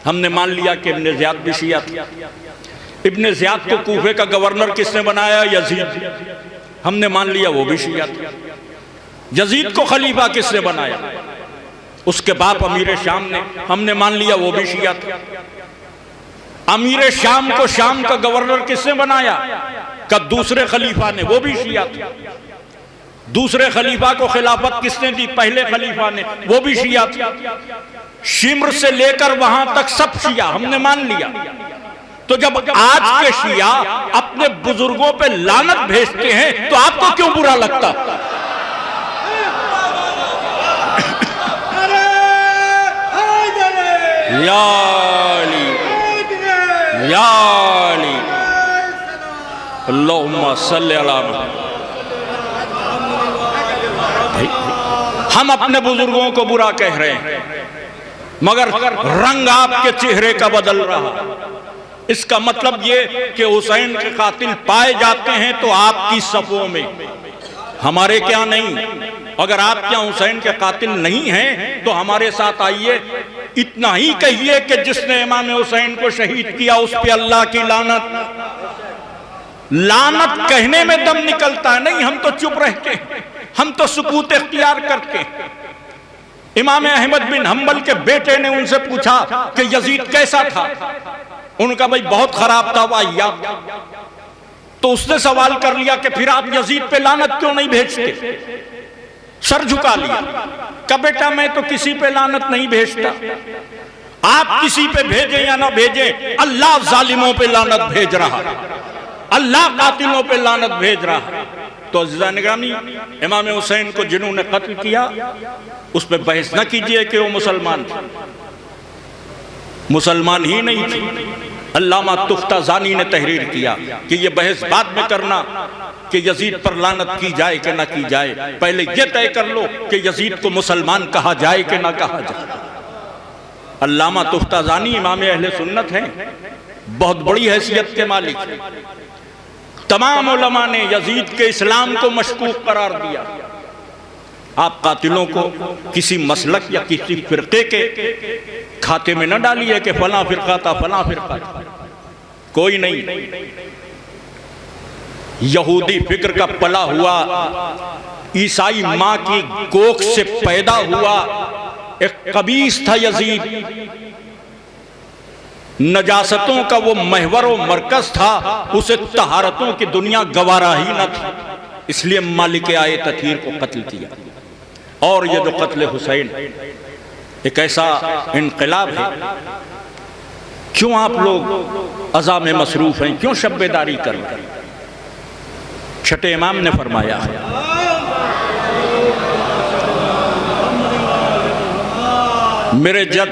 S2: हमने मान लिया कि इब्ने ज़ियाद भी शिया था। इब्ने ज़ियाद को कूफे का गवर्नर किसने बनाया? यजीद। हमने मान लिया वो भी शिया था। यजीद को खलीफा किसने बनाया? उसके बाप अमीर शाम ने। हमने मान लिया वो भी शिया था। अमीर शाम को शाम का गवर्नर किसने बनाया? कब? दूसरे खलीफा ने, वो भी शिया था। दूसरे खलीफा को खिलाफत किसने दी? पहले खलीफा ने, वो भी शिया था। शिम्र से लेकर वहां तक सब शिया, हमने मान लिया। तो जब आज के शिया अपने बुजुर्गों पे लानत भेजते हैं तो आपको क्यों बुरा लगता? या अली, या अली, अल्लाहुम्मा सल्ली अला मुहम्मद। हम अपने बुजुर्गों को बुरा कह रहे हैं मगर रंग आपके चेहरे का बदल रहा। इसका मतलब ये कि हुसैन के कातिल पाए जाते हैं तो आपकी सफों में, हमारे क्या नहीं। अगर आप क्या हुसैन के कातिल नहीं हैं तो हमारे साथ आइए, इतना ही कहिए कि जिसने इमाम हुसैन को शहीद किया उस पे अल्लाह की लानत। लानत कहने में दम निकलता है। नहीं, हम तो चुप रहते हैं, हम तो सुकूत इख्तियार करते हैं। इमाम अहमद बिन हम्बल के बेटे ने उनसे पूछा कि यजीद कैसा था? उनका भाई बहुत खराब था, वाहियात। तो उसने सवाल कर लिया कि फिर आप यजीद पे लानत क्यों नहीं भेजते? सर झुका लिया। का बेटा मैं तो किसी पे लानत नहीं भेजता। आप किसी पे भेजें या ना भेजें, अल्लाह जालिमों पे लानत भेज रहा, अल्लाह कातिलों पे लानत भेज रहा। तो अज़ीज़ान निगरानी, इमाम हुसैन को जिन्होंने कत्ल किया उस पर बहस न कीजिए कि वो मुसलमान थे। मुसलमान ही नहीं थे। अल्लामा तुफ्ताज़ानी ने तहरीर किया कि ये बहस बाद में करना कि यजीद पर लानत की जाए कि ना की जाए, पहले ये तय कर लो कि यजीद को मुसलमान कहा जाए कि ना कहा जाए। अल्लामा तुफ्ताज़ानी इमाम अहले सुन्नत हैं, बहुत बड़ी हैसियत के मालिक। तमाम उलमा ने यजीद के इस्लाम को मशकूक करार दिया। आप कातिलों को किसी मसलक या किसी फिरके के खाते में न डालिए कि फला फिरका था, फला फिरका था। कोई नहीं। यहूदी फिक्र का पला हुआ, ईसाई माँ की कोख से पैदा हुआ एक कबीस था यजीद। नजासतों का वो महवर व मरकज था, उसे तहारतों की दुनिया गवारा ही न थी। इसलिए मालिक आए तथीर को कत्ल किया। और ये जो कत्ल हुसैन एक ऐसा इनकलाब है। क्यों आप लोग अज़ा में मसरूफ हैं? क्यों शब्बेदारी कर रहे हैं? छठे इमाम ने फरमाया है, मेरे जब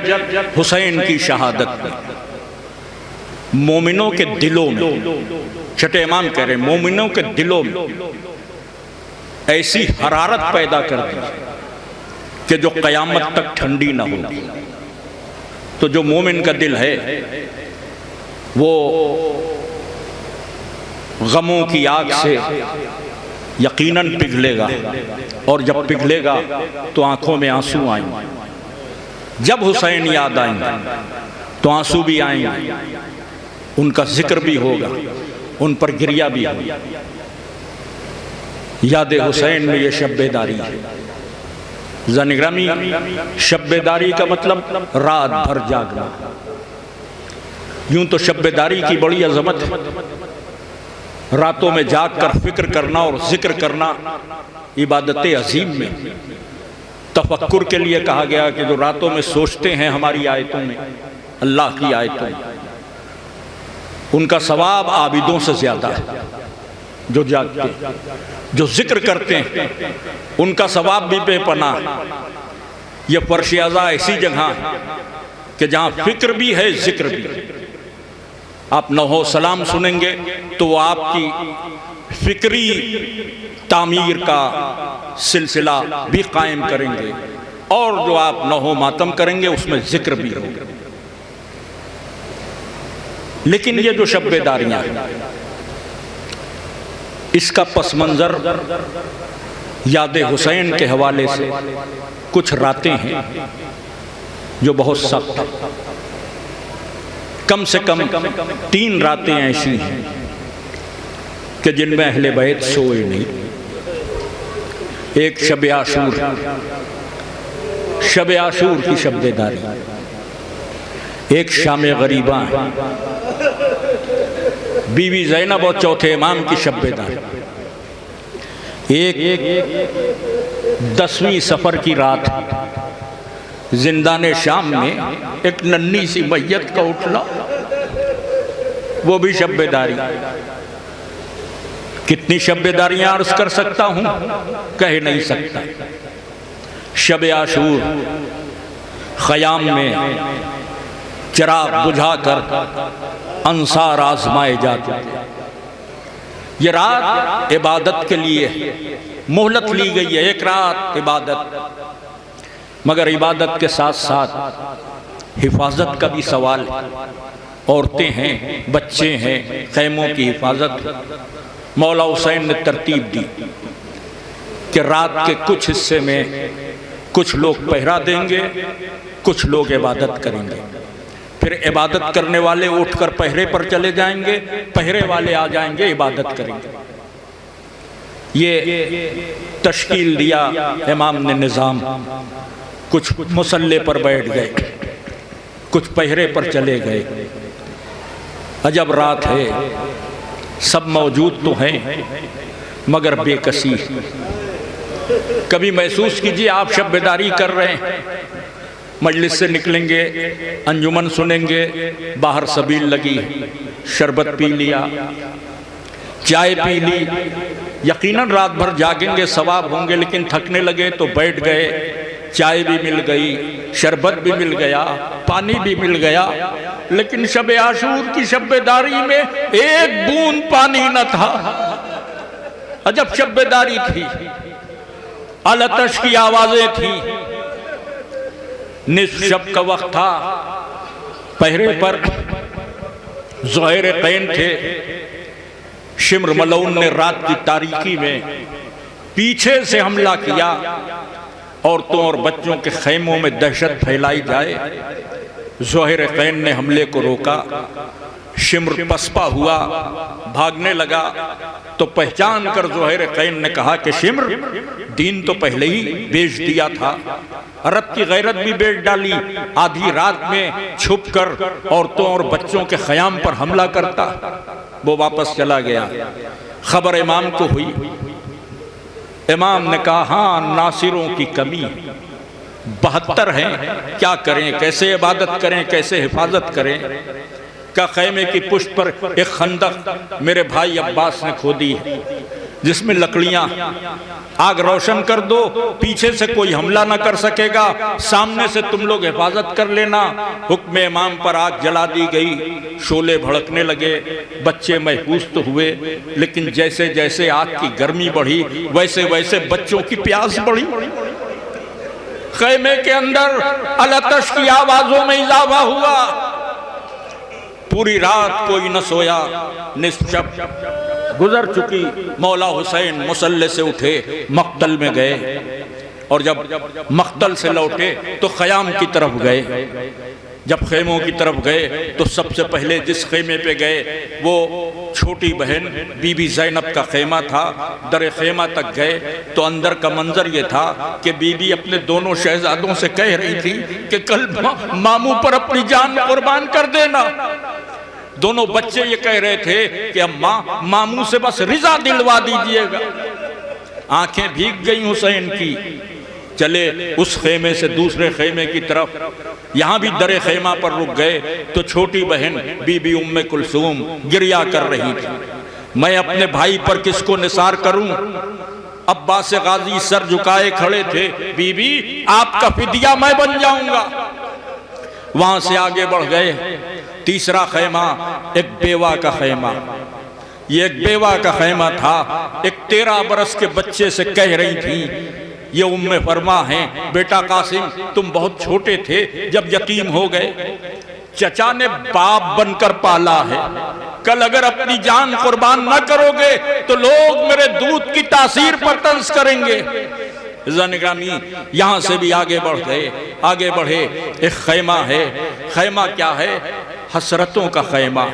S2: हुसैन की शहादत में मोमिनों के दिलों में, छठे इमाम कह रहे हैं, मोमिनों के दिलों में ऐसी हरारत पैदा कर दी कि जो क़यामत तक ठंडी ना होगी। तो जो मोमिन का दिल है वो गमों की आग से यकीनन पिघलेगा, और जब पिघलेगा तो आंखों में आंसू आएंगे। जब हुसैन याद आएंगे तो आंसू भी आएंगे, उनका जिक्र भी होगा, उन पर गिरिया भी होगा। याद हुसैन में ये शब्बेदारी है। ज़ानिगरामी, शब्बेदारी का मतलब रात भर जागना। यूं तो शब्बेदारी की बड़ी अजमत है, रातों में जाग कर फिक्र करना और जिक्र करना इबादत अजीम में। तफक्कुर के लिए कहा गया कि जो रातों में सोचते हैं हमारी आयतों में, अल्लाह की आयतों में, उनका सवाब आबिदों से ज्यादा है। जो जागते हैं, जो जिक्र करते हैं, उनका सवाब भी बेपनाह। यह फर्श अज़ा ऐसी जगह है कि जहां फिक्र भी है, जिक्र भी। आप नहो सलाम सुनेंगे तो वो आपकी फिक्री तामीर का सिलसिला भी कायम करेंगे, और जो आप नहो मातम करेंगे उसमें जिक्र भी होगा। लेकिन ये जो शब्बेदारियां, इसका पस मंजर याद हुसैन के हवाले से कुछ रातें हैं जो बहुत सख्त हैं। कम से कम 3 रातें ऐसी हैं कि जिनमें अहले बैत सोए नहीं। एक शब आशूर, शब आशूर की शब्देदारी, एक शाम गरीबा है, बीवी ज़ैनब और चौथे इमाम की शब्देदारी, एक 10वीं सफ़र की रात जिंदाने शाम में एक नन्ही सी मैयत का उठना, वो भी शब्बेदारी। कितनी शब्बेदारियां अर्ज कर सकता हूं, कह नहीं सकता। शब आशूर ख़याम में चिराग बुझाकर अंसार आजमाए जाते थे। ये रात इबादत के लिए मोहलत ली गई है, एक रात इबादत, मगर इबादत के साथ साथ हिफाजत का भी सवाल है। औरतें हैं, बच्चे हैं, खैमों की हिफाजत मौला हुसैन ने तरतीब दी कि रात के कुछ हिस्से में कुछ लोग पहरा देंगे, कुछ लोग इबादत करेंगे। फिर इबादत करने वाले उठकर पहरे पर चले जाएंगे, पहरे वाले आ जाएंगे, इबादत करेंगे। ये तश्कील दिया इमाम ने निज़ाम। कुछ मुसल्ले पर बैठ गए, कुछ पहरे पर चले गए। अजब रात है, सब मौजूद तो हैं मगर बेकसी। कभी महसूस कीजिए आप शब्बेदारी कर रहे हैं, मजलिस से निकलेंगे, अंजुमन सुनेंगे, बाहर सबील लगी, शरबत पी लिया, चाय पी ली, यकीनन रात भर जागेंगे, सवाब होंगे, लेकिन थकने लगे तो बैठ गए, चाय भी मिल गई, शरबत भी मिल गया, पानी भी मिल गया, लेकिन शब आशूर की शब्बेदारी में एक बूंद पानी न था। अजब शब्बेदारी थी, अलतश की आवाजें थी। निस्फ शब का वक्त था, पहरे पर ज़ोहर कैन थे। शिम्र मलऊन ने रात की तारीकी में पीछे से हमला किया, औरतों और बच्चों के खैमों में दहशत फैलाई जाए। ज़ोहर कैन ने हमले को रोका। शिम्र पसपा हुआ, भागने लगा, तो पहचान कर ज़ोहर कैन ने कहा कि शिम्र, दीन तो पहले ही बेच दिया था, अरब की गैरत भी बेच डाली, आधी रात में छुपकर औरतों और बच्चों के ख़याम पर हमला करता। वो वापस चला गया। खबर इमाम को हुई। इमाम ने कहा, हाँ, नासिरों की कमी 72 हैं, क्या करें, कैसे इबादत करें, कैसे हिफाजत करें। का खैमे की पुष्ट पर एक खंदक मेरे भाई अब्बास ने खोदी है, जिसमें लकड़ियां, आग रोशन कर दो, पीछे से कोई हमला ना कर सकेगा, सामने से तुम लोग हिफाजत कर लेना। हुक्म इमाम पर आग जला दी गई, शोले भड़कने लगे, बच्चे महफूज तो हुए, लेकिन जैसे जैसे आग की गर्मी बढ़ी वैसे वैसे बच्चों की प्यास बढ़ी। खैमे के अंदर अलतश की आवाजों में इजाफा हुआ। पूरी रात कोई न सोया। निस्फ शब गुजर चुकी। मौला हुसैन मुसल्ले से उठे, मक्तल में गए, और जब मक्तल से लौटे तो ख़याम की तरफ गए। जब खेमों की तरफ गए तो सबसे पहले जिस खेमे पे गए वो छोटी बहन बीबी ज़ैनब का खेमा था। दर खेमा तक गए तो अंदर का मंजर ये था कि बीबी अपने दोनों शहजादों से कह रही थी कि कल मामू पर अपनी जान कुर्बान कर देना। दोनों बच्चे ये कह रहे थे कि अम्मा मामू से बस रिजा दिलवा दीजिएगा। आंखें भीग गई हुसैन की। चले उस खेमे से दूसरे खेमे की तरफ। यहां भी दरे खेमा पर रुक गए तो छोटी बहन बीबी उम्मे कुलसूम गिरिया कर रही थी। मैं अपने भाई पर किसको निसार करूं? अब्बास गाजी सर झुकाए खड़े थे। बीबी आपका फिदिया मैं बन जाऊंगा। वहां से आगे बढ़ गए। तीसरा खेमा एक बेवा का खेमा। ये एक बेवा का खेमा था। एक 13 बरस के बच्चे से कह रही थी, ये उम्मे फरमा हैं, बेटा कासिम तुम बहुत छोटे थे जब यतीम हो गए, चचा ने बाप बनकर पाला है, कल अगर अपनी जान कुर्बान न करोगे तो लोग मेरे दूध की तासीर पर तंज करेंगे। ज़ानिगामी यहां से भी आगे बढ़ गए। आगे बढ़े। एक खैमा है। खैमा क्या है? हसरतों का खैमा।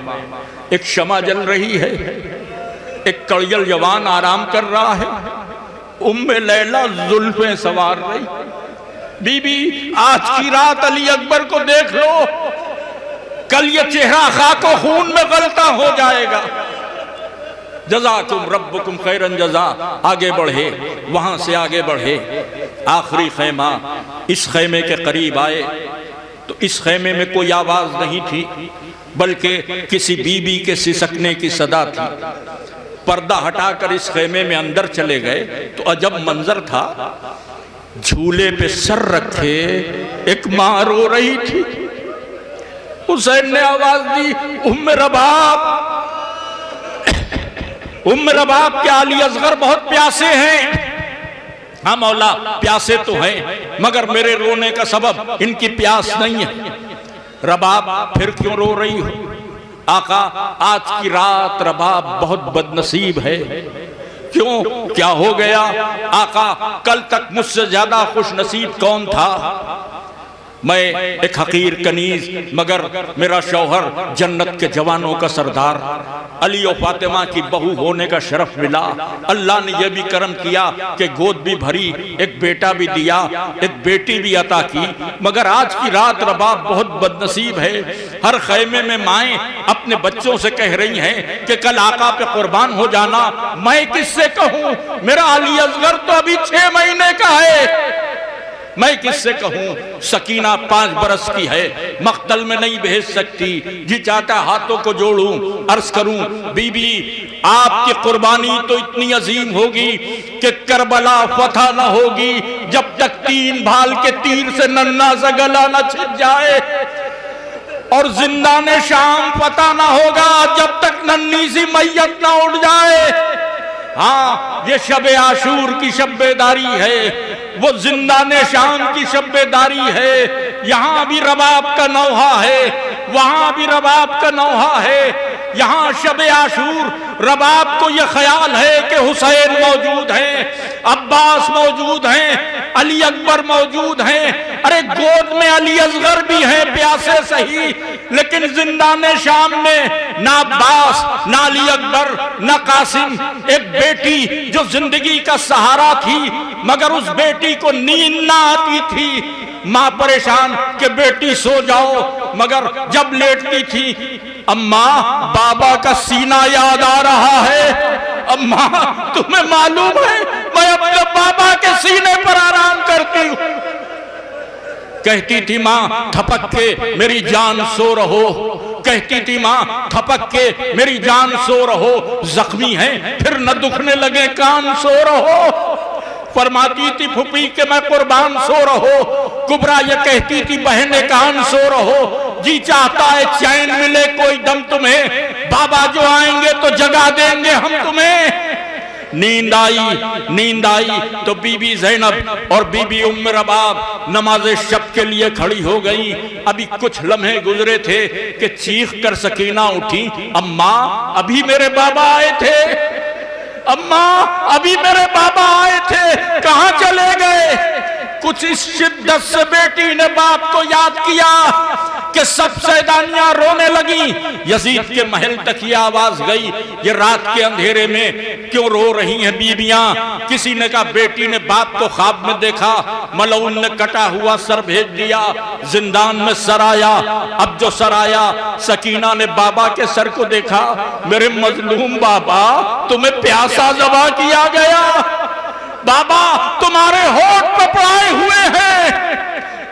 S2: एक शमा जल रही है, एक कड़ियल जवान आराम कर रहा है, उम्मे लैला जुल्फें सवार रही। बीबी आज की रात अली अकबर को देख लो, कल ये चेहरा खाको खून में गलता हो जाएगा। जज़ाकुम रब्बुकुम खैरन जज़ा। आगे बढ़े। वहां से आगे बढ़े। आखिरी खैमा। इस खैमे के करीब आए तो इस खैमे में कोई आवाज नहीं थी, बल्कि किसी बीबी के सिसकने की सदा थी। पर्दा हटाकर इस खेमे में अंदर चले गए तो अजब मंजर था। झूले पे सर रखे एक मां रो रही थी। हुसैन ने आवाज दी, उम्मे रबाब, उम्मे रबाब के अली असगर बहुत प्यासे हैं। हाँ मौला प्यासे तो हैं, मगर मेरे रोने का सबब इनकी प्यास नहीं है। रबाब फिर क्यों रो रही हो? आका आज की रात रबाब बहुत बदनसीब है। क्यों, क्या हो गया? आका कल तक मुझसे ज्यादा खुश नसीब कौन था? मैं एक हकीर कनीज, मगर मेरा शौहर जन्नत के जवानों का सरदार, अली और फातिमा की बहू होने का शरफ मिला। अल्लाह ने यह भी करम किया कि गोद भी भरी, एक बेटा भी दिया, एक बेटी भी अता की। मगर आज की रात रबाब बहुत बदनसीब है। हर खैमे में माएँ अपने बच्चों से कह रही हैं कि कल आका पे कुर्बान हो जाना। मैं किससे कहूँ? मेरा अली असगर तो अभी 6 महीने का है। मैं किससे कहूँ? सकीना 5 बरस की है, मख्तल में नहीं भेज सकती। जी चाहता हाथों को जोड़ूं, अर्ज करूं, बीबी आपकी कुर्बानी तो इतनी अजीम होगी कि करबला फतह न होगी जब तक 3 भाल के तीर से नन्ना सा गला न छिद जाए, और जिंदाने शाम फतह न होगा जब तक नन्ही सी मैयत न उड़ जाए। हाँ, ये शब आशूर की शब्बेदारी है, वो जिंदाने शाम की शब्बेदारी है। यहाँ भी रबाब का नौहा है, वहां भी रबाब का नौहा है। यहाँ शब आशूर रबाब को यह ख्याल है कि हुसैन मौजूद हैं, अब्बास मौजूद हैं, अली अकबर मौजूद हैं। अरे गोद में अली असगर भी हैं, प्यासे सही, लेकिन जिंदाने शाम में ना अब्बास, ना अली अकबर, ना कासिम। एक बेटी जो जिंदगी का सहारा थी, मगर उस बेटी को नींद ना आती थी। माँ परेशान कि बेटी सो जाओ, मगर जब लेटती थी, अम्मा बाबा का सीना याद आ रहा है। अम्मा तुम्हें मालूम है मैं अपने बाबा के सीने पर आराम करती हूँ। कहती थी माँ थपक के मेरी जान सो रहो, कहती थी माँ थपक के मेरी जान सो रहो, जख्मी है फिर न दुखने लगे कान सो रहो। फरमाती थी फुफी के मैं कुर्बान सो रहो, कुबरा ये कहती थी बहने कान सो रहो। जी चाहता है चैन मिले कोई दम तुम्हें, बाबा जो आएंगे तो जगा देंगे हम तुम्हें। नींद आई तो बीबी ज़ैनब और बीबी उम्मे रबाब नमाज शब के लिए खड़ी हो गई। अभी कुछ लम्हे गुजरे थे कि चीख कर सकीना उठी, अम्मा अभी मेरे बाबा आए थे, अम्मा अभी मेरे बाबा आए थे, कहां चले गए? कुछ इस शिद्दत से बेटी ने बाप को याद किया कि सब सैदानियां रोने लगी। यजीद के महल तक ये आवाज गई, ये रात के अंधेरे में क्यों रो रही हैं बीबियां? किसी ने कहा बेटी ने बाप को ख्वाब में देखा, मलऊन ने कटा हुआ सर भेज दिया, जिंदान में सर आया। अब जो सर आया, सकीना ने बाबा के सर को देखा, मेरे मजलूम बाबा तुम्हें प्यासा ज़बा किया गया, बाबा तुम्हारे होठ पे पड़ाए हुए हैं।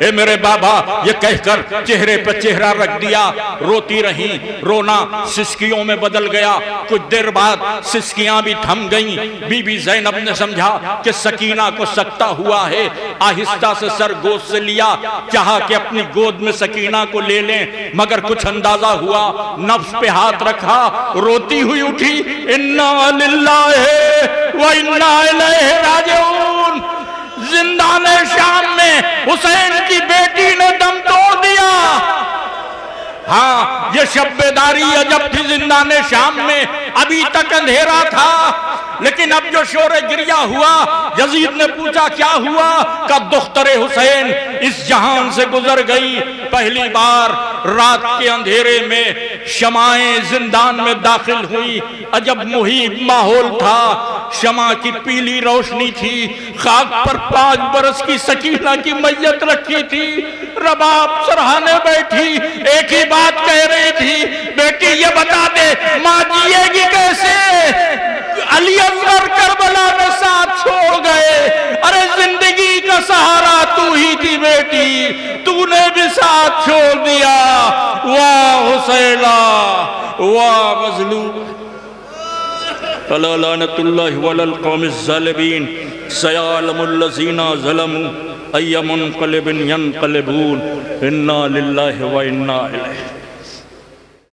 S2: ए मेरे बाबा, ये कहकर चेहरे पे चेहरा रख दिया। रोती रही, रोना सिसकियों में बदल गया। कुछ देर बाद सिसकियां भी थम गईं। बीबी ज़ैनब ने समझा कि सकीना को सकता हुआ है, आहिस्ता से सर गोद से लिया, चाहा कि अपनी गोद में सकीना को ले लें, मगर कुछ अंदाजा हुआ, नफ्स पे हाथ रखा, रोती हुई उठी, इन्ना लिल्लाहि व इन्ना इलैहि राजिऊन। जिंदाने शाम में हुसैन की बेटी ने दम तोड़ दिया। हाँ, ये शब्बेदारी अजब थी जिंदाने शाम में, अभी तक अंधेरा था, लेकिन अब जो शोरे गिरिया हुआ, यजीद ने पूछा क्या हुआ? का दुख्तरे हुसैन इस जहान से गुजर गई। पहली बार रात के अंधेरे में शमाएं जिंदान में दाखिल हुई। अजब मुहीब माहौल था, शमा की पीली रोशनी थी, खाक पर 5 बरस की सकीना की मैयत रखी थी, रबाब सरहाने बैठी, एक ही बात कह रही थी, बेटी ये बता दे माँ जिएगी कैसे? अली असगर करबला में साथ छोड़ गए, अरे जिंदगी का सहारा तू ही थी बेटी, तूने भी साथ छोड़ दिया। वाह हुसैना, वाह मजलूम। अला लानतुल्लाहि वलल कौमिज़ ज़ालिमीन, सयालमुल लज़ीना ज़लमू अय्य मुनक़लिबिन यनक़लिबून, इन्ना लिल्लाहि व इन्ना इलैहि।